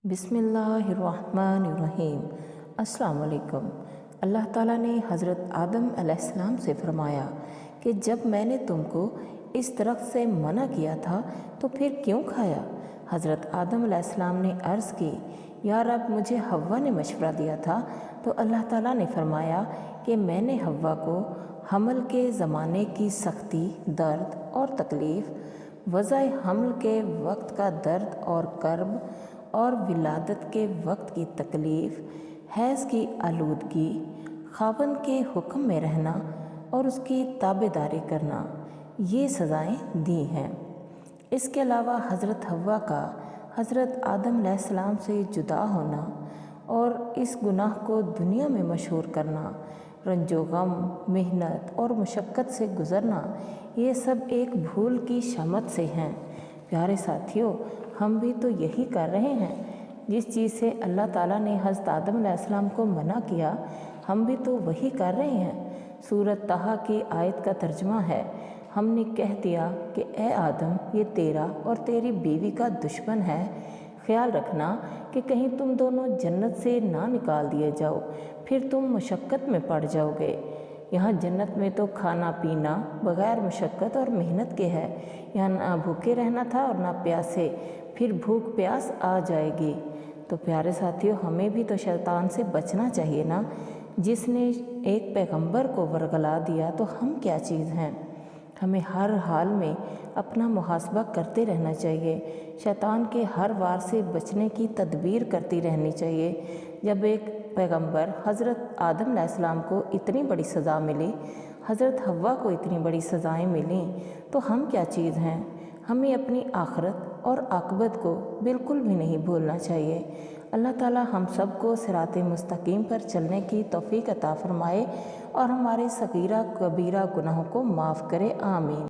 बिस्मिल्लाहिर्रहमानिर्रहीम। अस्सलाम वालेकुम। अल्लाह ताला ने हज़रत आदम अलैहिस्सलाम से फरमाया कि जब मैंने तुमको इस दरख्त से मना किया था तो फिर क्यों खाया। हज़रत आदम अलैहिस्सलाम ने अर्ज़ की, या रब, मुझे हव्वा ने मशवरा दिया था। तो अल्लाह ताला ने फरमाया कि मैंने हव्वा को हमल के ज़माने की सख्ती, दर्द और तकलीफ़, वज़ाए हमल के वक्त का दर्द और कर्ब और विलादत के वक्त की तकलीफ़, हैज़ की आलूदगी, खावंद के हुक्म में रहना और उसकी ताबेदारी करना, ये सज़ाएं दी हैं। इसके अलावा हज़रत हव्वा का हज़रत आदम अलैहिस्सलाम से जुदा होना और इस गुनाह को दुनिया में मशहूर करना, रंजो गम, मेहनत और मुशक्क़त से गुज़रना, ये सब एक भूल की शामत से हैं। प्यारे साथियों, हम भी तो यही कर रहे हैं। जिस चीज़ से अल्लाह ताला ने हज़रत आदम अलैहिस्सलाम को मना किया, हम भी तो वही कर रहे हैं। सूरत तहा की आयत का तर्जुमा है, हमने कह दिया कि ए आदम, ये तेरा और तेरी बीवी का दुश्मन है। ख्याल रखना कि कहीं तुम दोनों जन्नत से ना निकाल दिए जाओ, फिर तुम मुशक्क़त में पड़ जाओगे। यहाँ जन्नत में तो खाना पीना बग़ैर मुशक्क़त और मेहनत के है। यहाँ ना भूखे रहना था और ना प्यासे, फिर भूख प्यास आ जाएगी। तो प्यारे साथियों, हमें भी तो शैतान से बचना चाहिए ना। जिसने एक पैगंबर को वरगला दिया तो हम क्या चीज़ हैं। हमें हर हाल में अपना मुहासबा करते रहना चाहिए। शैतान के हर वार से बचने की तदबीर करती रहनी चाहिए। जब एक पैगंबर हज़रत आदम अलैहिस्सलाम को इतनी बड़ी सज़ा मिली, हज़रत हव्वा को इतनी बड़ी सज़ाएं मिली, तो हम क्या चीज़ हैं। हमें अपनी आखिरत और आक़िबत को बिल्कुल भी नहीं भूलना चाहिए। अल्लाह ताला हम सब को सिराते मुस्तकीम पर चलने की तौफ़ीक़ अता फ़रमाए और हमारे सगीरा कबीरा गुनाहों को माफ़ करे। आमीन।